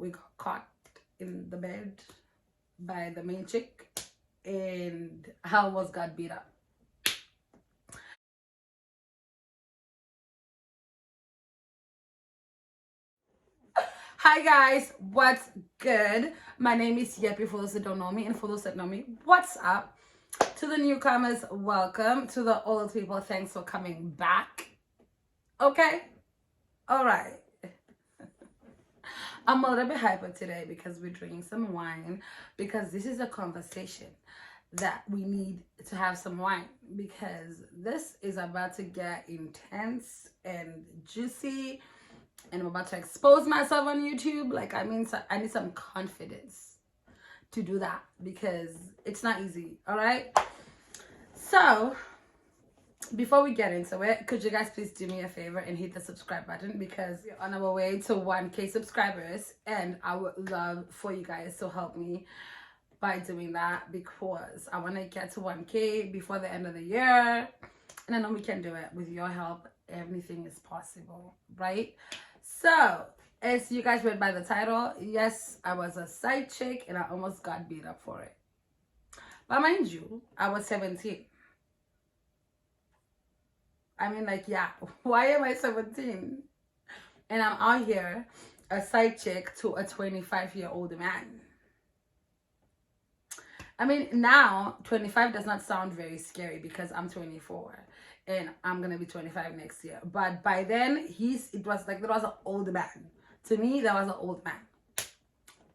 we got caught in the bed by the main chick, and I almost got beat up. Hi guys, what's good? My name is Yeppy for those that don't know me, and for those that know me, what's up? To the newcomers, welcome. To the old people, thanks for coming back. Okay? Alright. I'm a little bit hyper today because we're drinking some wine, because this is a conversation that we need to have some wine, because this is about to get intense and juicy, and I'm about to expose myself on YouTube. Like, I need some confidence to do that because it's not easy. All right. So before we get into it, could you guys please do me a favor and hit the subscribe button, because we're on our way to 1K subscribers, and I would love for you guys to help me by doing that, because I want to get to 1K before the end of the year, and I know we can do it. With your help, everything is possible, right? So, as you guys read by the title, yes, I was a side chick and I almost got beat up for it. But mind you, I was 17. I mean, like, yeah, why am I 17? And I'm out here, a side chick to a 25-year-old man. I mean, now 25 does not sound very scary because I'm 24 and I'm gonna be 25 next year. But by then, it was like, there was an old man. To me, that was an old man.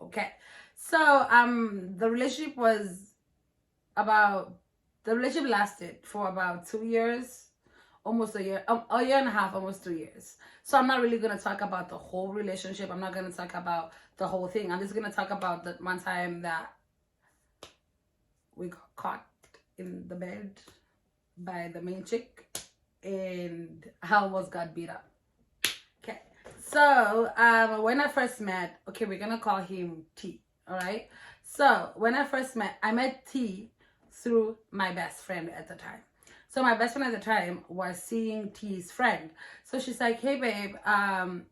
Okay, so the relationship lasted for about 2 years, almost a year and a half, almost 2 years. So I'm not really gonna talk about the whole relationship. I'm not gonna talk about the whole thing. I'm just gonna talk about the one time that we got caught in the bed by the main chick, and I almost got beat up. Okay, so when I first met, okay, we're gonna call him T. All right. So when I met T through my best friend at the time. So my best friend at the time was seeing T's friend. So she's like, "Hey babe, can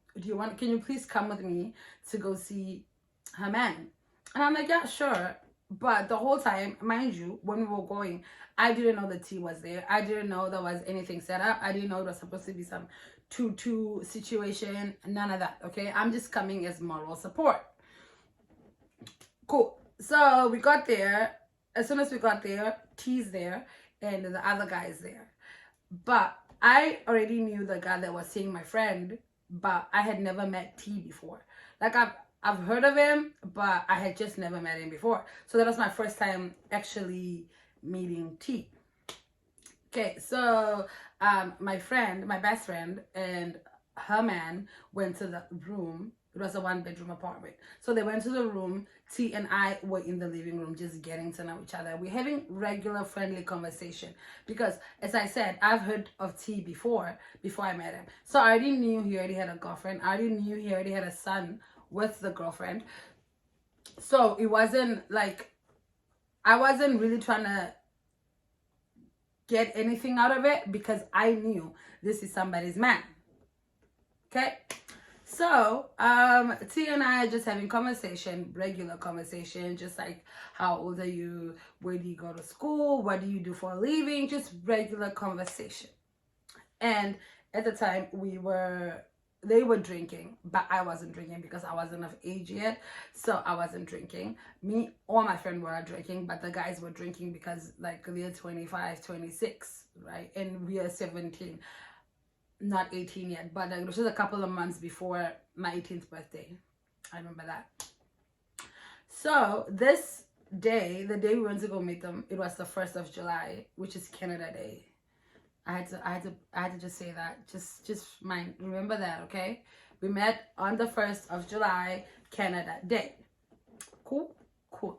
you please come with me to go see her man?" And I'm like, "Yeah, sure." But the whole time, mind you, when we were going, I didn't know the T was there. I didn't know there was anything set up. I didn't know it was supposed to be some 2-2 situation. None of that, okay? I'm just coming as moral support. Cool. So we got there. As soon as we got there, T's there, and the other guy is there. But I already knew the guy that was seeing my friend, but I had never met T before. Like, I've heard of him, but I had just never met him before. So that was my first time actually meeting T. Okay, so my best friend, and her man went to the room. It was a 1-bedroom apartment. So they went to the room. T and I were in the living room just getting to know each other. We're having regular friendly conversation because, as I said, I've heard of T before I met him. So I already knew he already had a girlfriend. I already knew he already had a son with the girlfriend. So it wasn't like, I wasn't really trying to get anything out of it, because I knew this is somebody's man. Okay, so T and I are just having conversation, regular conversation, just like, how old are you, where do you go to school, what do you do for a living, just regular conversation. And at the time, they were drinking, but I wasn't drinking because I wasn't of age yet. So I wasn't drinking. Me or my friend were drinking, but the guys were drinking because, like, they're 25, 26, right? And we are 17, not 18 yet. But it was just a couple of months before my 18th birthday. I remember that. So this day, the day we went to go meet them, it was the 1st of July, which is Canada Day. I had to just say that. Just remember that, okay? We met on the 1st of July, Canada Day. Cool? Cool.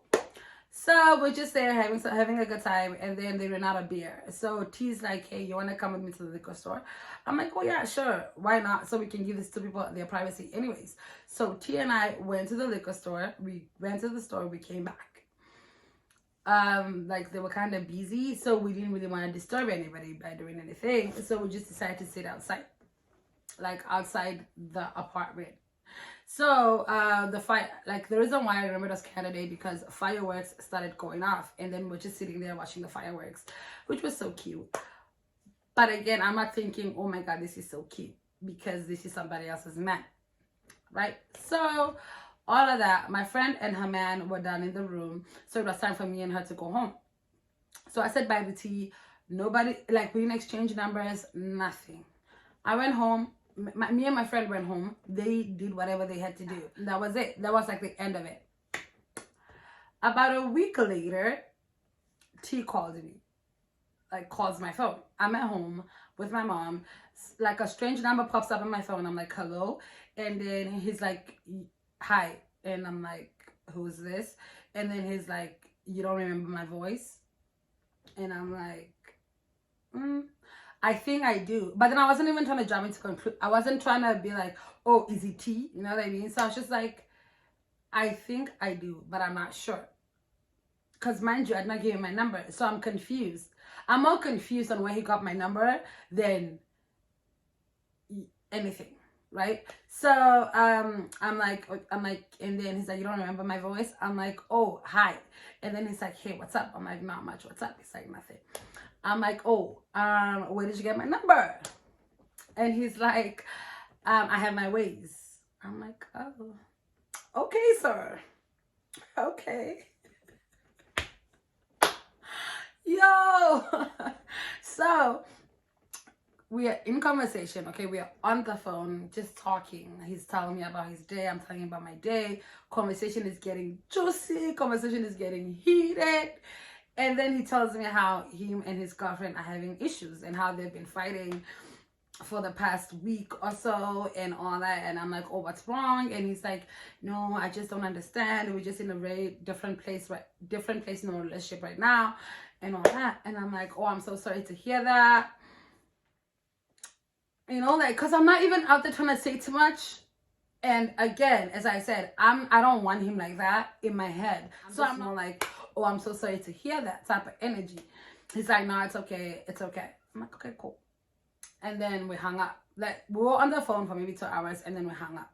So we're just there having a good time, and then they ran out of beer. So T's like, "Hey, you want to come with me to the liquor store?" I'm like, "Oh yeah, sure. Why not? So we can give this to people their privacy anyways." So T and I went to the liquor store. We went to the store. We came back. Like, they were kind of busy, so we didn't really want to disturb anybody by doing anything. So we just decided to sit outside, like outside the apartment. So the fire, like the reason why I remember it was Canada Day because fireworks started going off, and then we're just sitting there watching the fireworks, which was so cute. But again, I'm not thinking, oh my God, this is so cute, because this is somebody else's man, right? So all of that, my friend and her man were down in the room, so it was time for me and her to go home. So I said bye to tea. Nobody, like, we didn't exchange numbers, nothing. I went home. Me and my friend went home. They did whatever they had to do. That was it. That was like the end of it. About a week later, T called me. Like, calls my phone. I'm at home with my mom. Like, a strange number pops up on my phone. I'm like, hello. And then he's like, hi. And I'm like, who's this? And then he's like, you don't remember my voice? And I'm like, I think I do. But then I wasn't even trying to jump into conclude. I wasn't trying to be like, oh, is it T? You know what I mean? So I was just like, I think I do, but I'm not sure. Because mind you, I'd not given my number. So I'm confused. I'm more confused on where he got my number than anything, right? So I'm like, and then he's like, you don't remember my voice? I'm like, oh, hi. And then he's like, hey, what's up? I'm like, not much. What's up? He's like, nothing. I'm like, oh, where did you get my number? And he's like, I have my ways. I'm like, oh, okay, sir. Okay. Yo. So we are in conversation, okay? We are on the phone, just talking. He's telling me about his day. I'm telling him about my day. Conversation is getting juicy. Conversation is getting heated. And then he tells me how him and his girlfriend are having issues and how they've been fighting for the past week or so and all that. And I'm like, oh, what's wrong? And he's like, no, I just don't understand. We're just in a very different place in our relationship right now and all that. And I'm like, oh, I'm so sorry to hear that. You know, like, because I'm not even out there trying to say too much. And again, as I said, I don't want him like that in my head. So I'm not like, oh, I'm so sorry to hear that type of energy. He's like, no, it's okay. It's okay. I'm like, okay, cool. And then we hung up. Like, we were on the phone for maybe 2 hours, and then we hung up.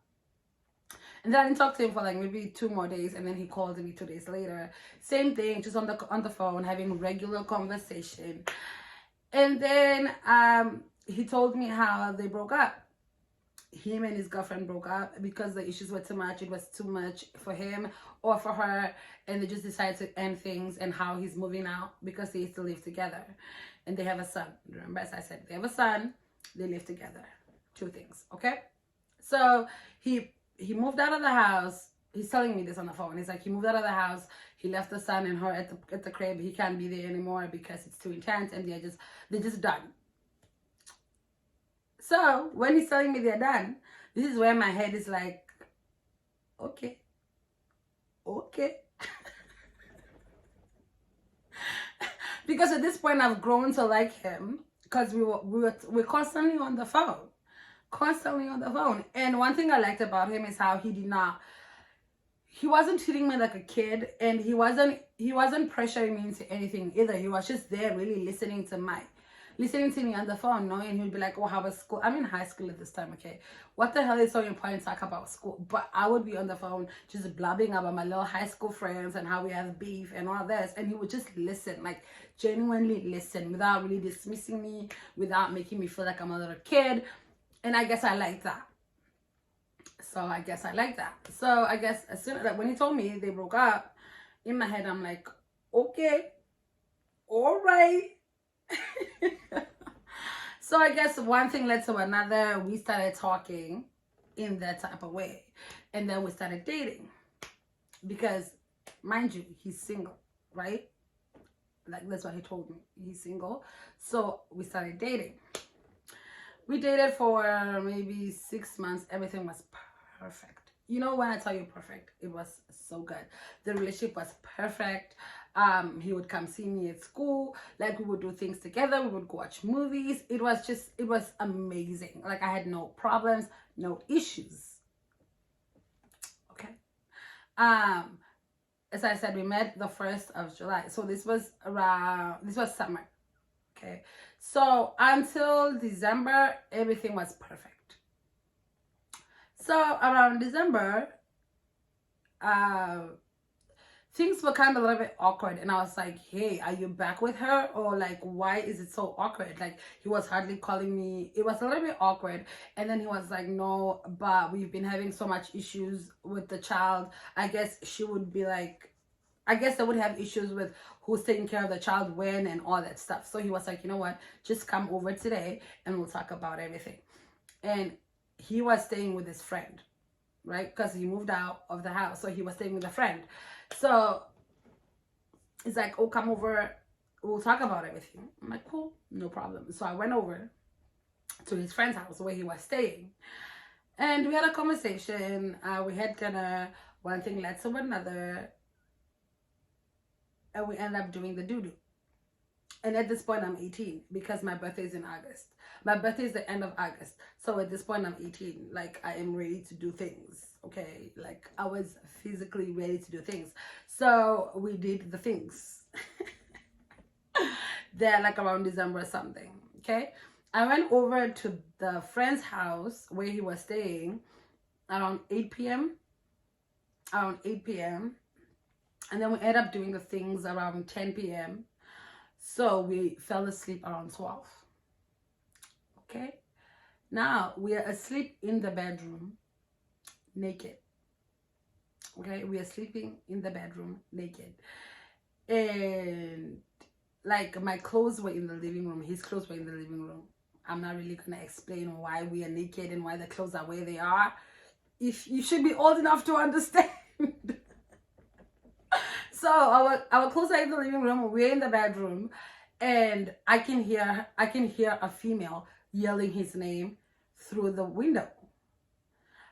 And then I didn't talk to him for like maybe 2 more days, and then he called me 2 days later. Same thing, just on the phone, having regular conversation. And then he told me how they broke up. Him and his girlfriend broke up because the issues were too much. It was too much for him or for her, and they just decided to end things, and how he's moving out because they used to live together. And they have a son. Remember, as I said, they have a son, they live together. 2 things, okay? So he moved out of the house. He's telling me this on the phone. He's like, he moved out of the house. He left the son and her at the crib. He can't be there anymore because it's too intense, and they're just done. So when he's telling me they're done, this is where my head is like, okay. Because at this point I've grown to like him because we're constantly on the phone. And one thing I liked about him is how he wasn't treating me like a kid, and he wasn't pressuring me into anything either. He was just there really listening to me on the phone, no? And he'd be like, oh, how was school? I'm in high school at this time, okay? What the hell is so important to talk about school? But I would be on the phone just blabbing about my little high school friends and how we have beef and all this. And he would just listen, like genuinely listen, without really dismissing me, without making me feel like I'm a little kid. And I guess I like that. So I guess as soon as, like, when he told me they broke up, in my head, I'm like, okay, all right. So I guess one thing led to another. We started talking in that type of way, and then we started dating because, mind you, he's single, right? Like, that's what he told me. He's single. So we started dating. We dated for maybe 6 months. Everything was perfect. You know, when I tell you perfect, it was so good. The relationship was perfect. He would come see me at school. Like, we would do things together. We would go watch movies. It was amazing. Like, I had no problems, no issues. Okay. As I said, we met the 1st of July. So this was summer. Okay. So until December, everything was perfect. So around December, things were kind of a little bit awkward, and I was like, hey, are you back with her, or like why is it so awkward? Like he was hardly calling me. It was a little bit awkward. And then he was like, no, but we've been having so much issues with the child. I guess she would be like, I guess they would have issues with who's taking care of the child when and all that stuff. So he was like, you know what, just come over today and we'll talk about everything. And he was staying with his friend, right? Because he moved out of the house, so he was staying with a friend. So he's like, oh, come over, we'll talk about everything. I'm like, cool, no problem. So I went over to his friend's house where he was staying, and we had a conversation. We had dinner. One thing led to another, and we ended up doing the doo-doo. And at this point, I'm 18 because my birthday is in August. My birthday is the end of August. So at this point, I'm 18. Like, I am ready to do things, okay? Like, I was physically ready to do things. So we did the things. There, like, around December or something, okay? I went over to the friend's house where he was staying around 8 p.m. Around 8 p.m. And then we ended up doing the things around 10 p.m. So we fell asleep around 12. Okay? Now we are asleep in the bedroom naked. Okay? We are sleeping in the bedroom naked. And like my clothes were in the living room. His clothes were in the living room. I'm not really going to explain why we are naked and why the clothes are where they are. If you should be old enough to understand. So our clothes are in the living room. We're in the bedroom, and I can hear a female yelling his name through the window.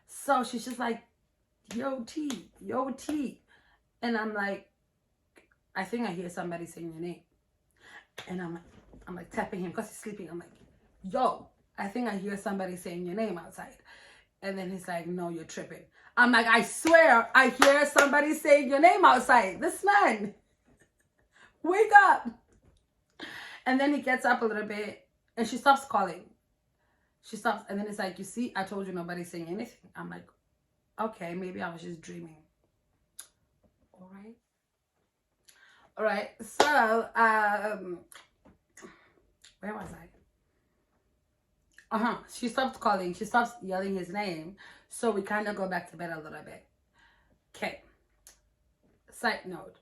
So she's just like, yo T, yo T, and I'm like, I think I hear somebody saying your name, and I'm like tapping him because he's sleeping. I'm like, yo, I think I hear somebody saying your name outside. And then he's like, no, you're tripping. I'm like, I swear I hear somebody saying your name outside. This man, wake up. And then he gets up a little bit and she stops calling. She stops, and then it's like, you see, I told you nobody's saying anything. I'm like, okay, maybe I was just dreaming. All right. All right. So, where was I? She stopped calling. She stops yelling his name. So we kind of go back to bed a little bit. Okay. Side note.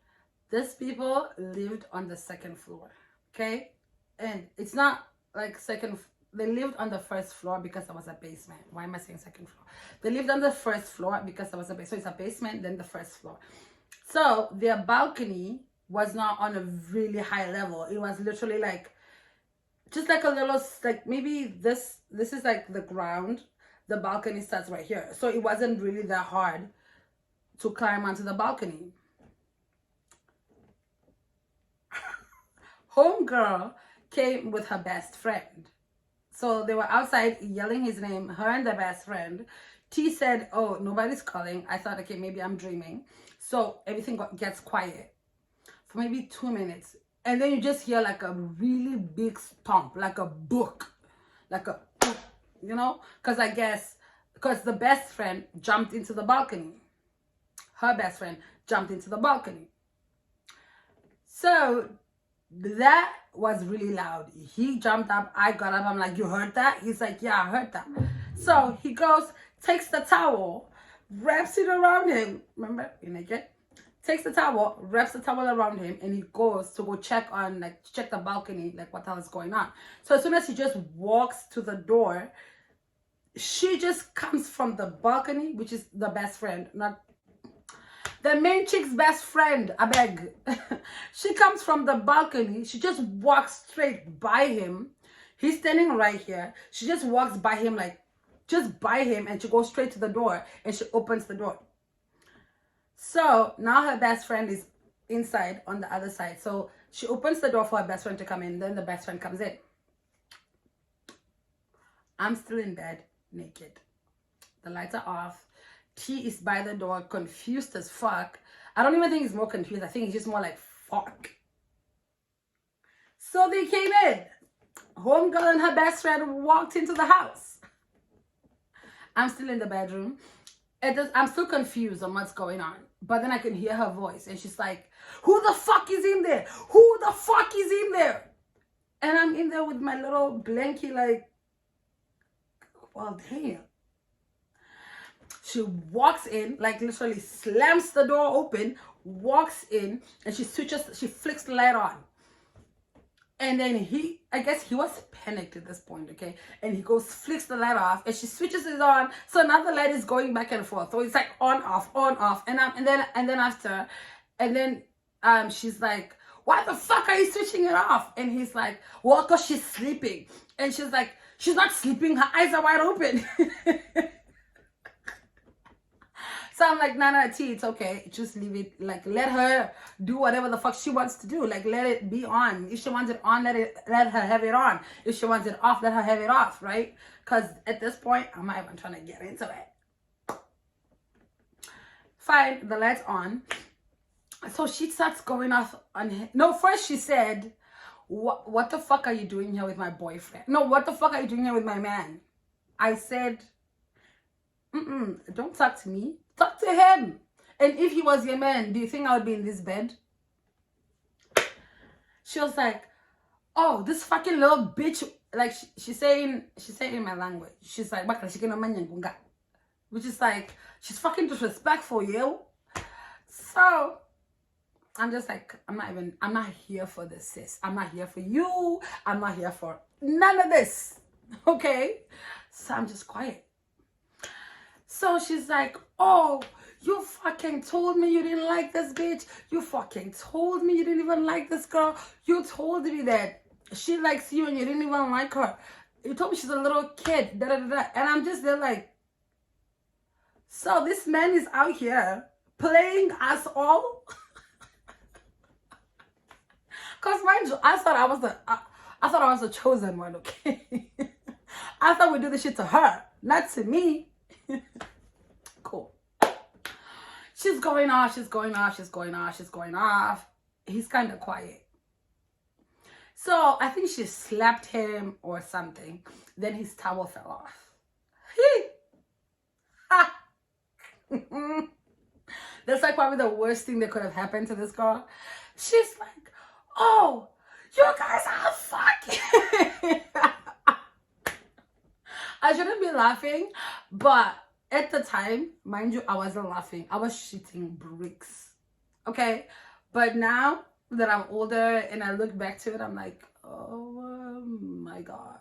These people lived on the second floor. Okay. And it's not like they lived on the first floor because there was a basement. Why am I saying second floor? They lived on the first floor because there was a basement. So it's a basement, then the first floor. So their balcony was not on a really high level. It was literally like, just like a little, like maybe this is like the ground. The balcony starts right here. So it wasn't really that hard to climb onto the balcony. Homegirl came with her best friend. So they were outside yelling his name, her and the best friend. T said, oh, nobody's calling. I thought, okay, maybe I'm dreaming. So everything gets quiet for maybe 2 minutes. And then you just hear like a really big stomp, like a book, like a, you know, because the best friend jumped into the balcony. Her best friend jumped into the balcony. So that was really loud. He jumped up, I got up, I'm like, you heard that? He's like, yeah, I heard that. So he goes, takes the towel, wraps it around him. Remember, you're naked? Takes the towel, wraps the towel around him, and he goes to go check the balcony, like what the hell is going on. So as soon as he just walks to the door, she just comes from the balcony, which is the best friend, not the main chick's best friend, I beg. She comes from the balcony. She just walks straight by him. He's standing right here. She just walks by him, like, just by him, and she goes straight to the door, and she opens the door. So now her best friend is inside on the other side. So she opens the door for her best friend to come in. Then the best friend comes in. I'm still in bed, naked. The lights are off. T is by the door, confused as fuck. I don't even think he's more confused. I think he's just more like, fuck. So they came in. Homegirl and her best friend walked into the house. I'm still in the bedroom. I'm still confused on what's going on. But then I can hear her voice. And she's like, who the fuck is in there? Who the fuck is in there? And I'm in there with my little blankie like, well, damn. She walks in, like literally slams the door open, walks in, and she flicks the light on. And then I guess he was panicked at this point, okay? And he flicks the light off, and she switches it on. So now the light is going back and forth. So it's like on, off, on, off. And then she's like, why the fuck are you switching it off? And he's like, well, because she's sleeping. And she's like, she's not sleeping. Her eyes are wide open. So I'm like, nah, T, it's okay. Just leave it. Like, let her do whatever the fuck she wants to do. Like, let it be on. If she wants it on, let her have it on. If she wants it off, let her have it off, right? Because at this point, I'm not even trying to get into it. Fine, the light's on. So she starts going off on him. No, first she said, what the fuck are you doing here with my boyfriend? No, what the fuck are you doing here with my man? I said, don't talk to me. Talk to him. And if he was your man, do you think I would be in this bed? She was like, oh, this fucking little bitch. Like, she's saying in my language. She's like, which is like, she's fucking disrespectful, yo. So I'm just like, I'm not here for this, sis. I'm not here for you. I'm not here for none of this. Okay? So I'm just quiet. So she's like, oh, you fucking told me you didn't like this bitch. You fucking told me you didn't even like this girl. You told me that she likes you and you didn't even like her. You told me she's a little kid. Da, da, da, da. And I'm just there like, so this man is out here playing us all? Because mind you, I thought I was the chosen one, okay? I thought we'd do this shit to her, not to me. Cool. She's going off. He's kind of quiet. So I think she slapped him or something. Then his towel fell off. That's like probably the worst thing that could have happened to this girl. She's like, oh, you guys are fucking. I shouldn't be laughing, but at the time, mind you, I wasn't laughing. I was shitting bricks. Okay? But now that I'm older and I look back to it, I'm like, oh my God.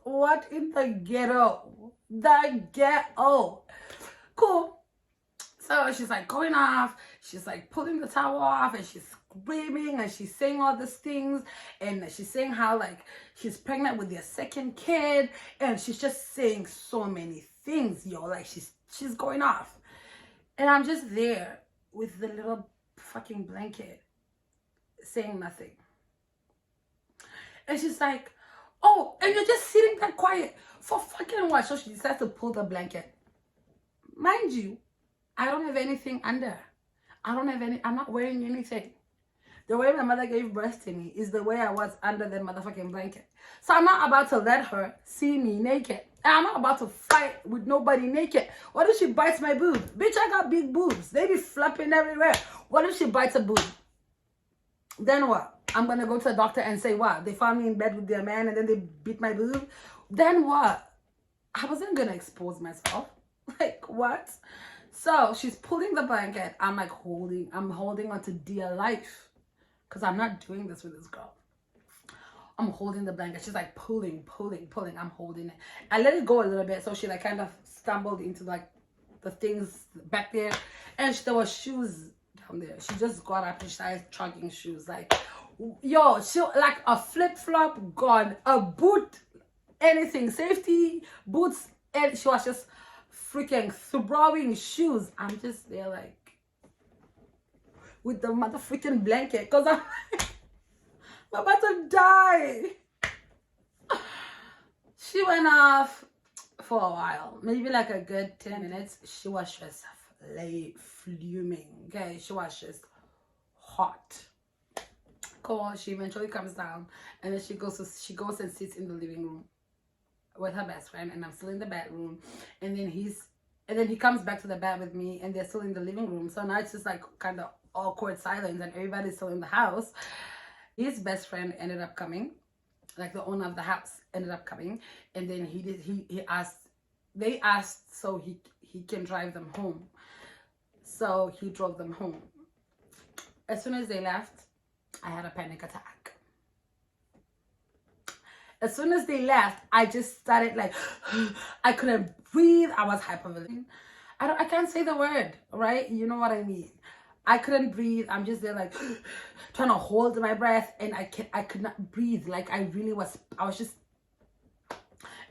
What in the ghetto? The ghetto. Cool. So she's like going off. She's like pulling the towel off and she's screaming and she's saying all these things. And she's saying how like she's pregnant with their second kid. And she's just saying so many things, yo. Like she's going off. And I'm just there with the little fucking blanket saying nothing. And she's like, oh, and you're just sitting there quiet for fucking what? So she decides to pull the blanket. Mind you, I don't have anything under. I'm not wearing anything. The way my mother gave birth to me is the way I was under that motherfucking blanket. So I'm not about to let her see me naked. And I'm not about to fight with nobody naked. What if she bites my boob? Bitch, I got big boobs. They be flapping everywhere. What if she bites a boob? Then what? I'm going to go to the doctor and say what? They found me in bed with their man and then they beat my boob? Then what? I wasn't going to expose myself. Like, what? So she's pulling the blanket. I'm holding on to dear life. Because I'm not doing this with this girl. I'm holding the blanket. She's like pulling. I'm holding it. I let it go a little bit. So she like kind of stumbled into like the things back there. And there was shoes down there. She just got up and she started chugging shoes. Like, yo, she like a flip-flop gone. A boot, anything. Safety, boots. And she was just freaking throwing shoes. I'm just there like, with the motherfucking blanket because I'm about to die. She went off for a while, maybe like a good 10 minutes. She was just fuming. Okay, she was just hot. Cool. She eventually comes down and then she goes and sits in the living room. with her best friend, and I'm still in the bedroom, and then he comes back to the bed with me, and they're still in the living room. So now it's just like kind of awkward silence, and everybody's still in the house. His best friend ended up coming, like the owner of the house ended up coming, and then he asked, they asked so he can drive them home. So he drove them home. As soon as they left, I had a panic attack. As soon as they left, I just started like, I couldn't breathe. I was hyperventilating. I can't say the word, right? You know what I mean? I couldn't breathe. I'm just there like trying to hold my breath, and I could not breathe. Like I was just,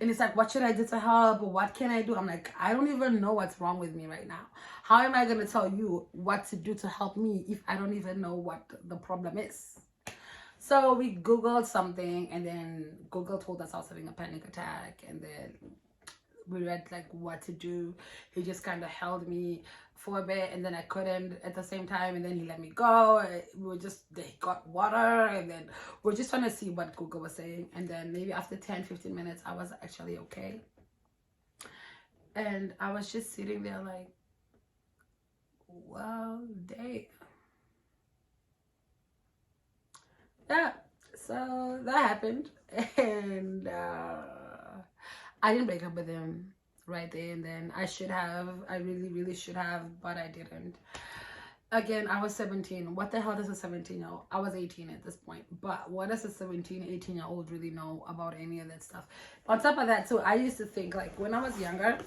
and it's like, what should I do to help? What can I do? I'm like, I don't even know what's wrong with me right now. How am I going to tell you what to do to help me if I don't even know what the problem is? So we Googled something, and then Google told us I was having a panic attack, and then we read like what to do. He just kind of held me for a bit, and then I couldn't at the same time, and then he let me go. He got water, and then we're just trying to see what Google was saying. And then maybe after 10-15 minutes, I was actually okay. And I was just sitting there like, well, damn. Yeah, so that happened, and I didn't break up with him right there and then. I really should have, but I didn't. Again, I was 17. What the hell does a 17-year-old? I was 18 at this point, but what does a 17, 18-year-old really know about any of that stuff? On top of that too, I used to think like when I was younger,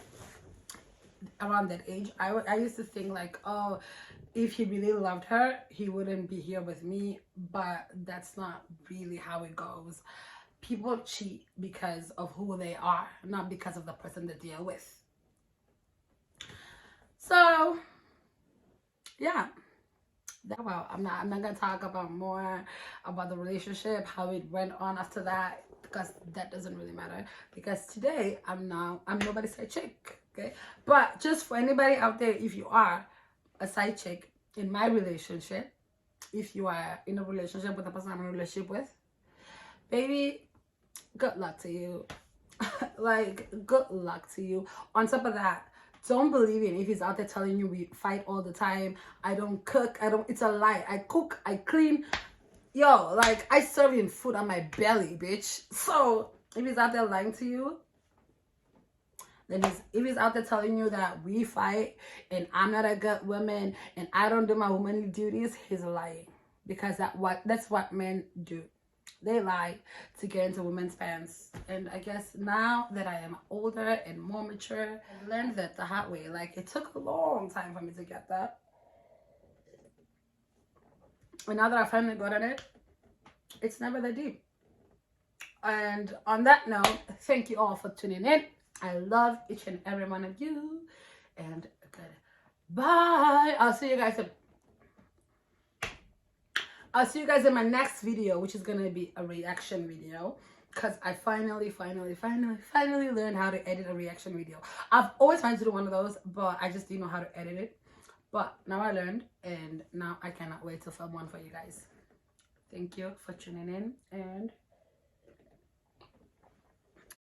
around that age, I used to think like, oh, if he really loved her, he wouldn't be here with me. But that's not really how it goes. People cheat because of who they are, not because of the person that they're with. So yeah, well, I'm not gonna talk about more about the relationship, how it went on after that, because that doesn't really matter, because today I'm nobody's side chick. Okay, but just for anybody out there, if you are a side chick in my relationship, if you are in a relationship with a person I'm in a relationship with, baby, good luck to you. Like, good luck to you. On top of that, don't believe him if he's out there telling you we fight all the time. I don't cook. It's a lie. I cook. I clean. Yo, like, I serve him food on my belly, bitch. So if he's out there lying to you, then if he's out there telling you that we fight and I'm not a good woman and I don't do my womanly duties, he's lying. Because that's what men do. They lie to get into women's pants. And I guess now that I am older and more mature, I learned that the hard way. Like, it took a long time for me to get that. And now that I finally got on it, it's never that deep. And on that note, thank you all for tuning in. I love each and every one of you. And goodbye. I'll see you guys in my next video, which is gonna be a reaction video, because I finally learned how to edit a reaction video. I've always wanted to do one of those, but I just didn't know how to edit it. But now I learned, and now I cannot wait to film one for you guys. Thank you for tuning in, and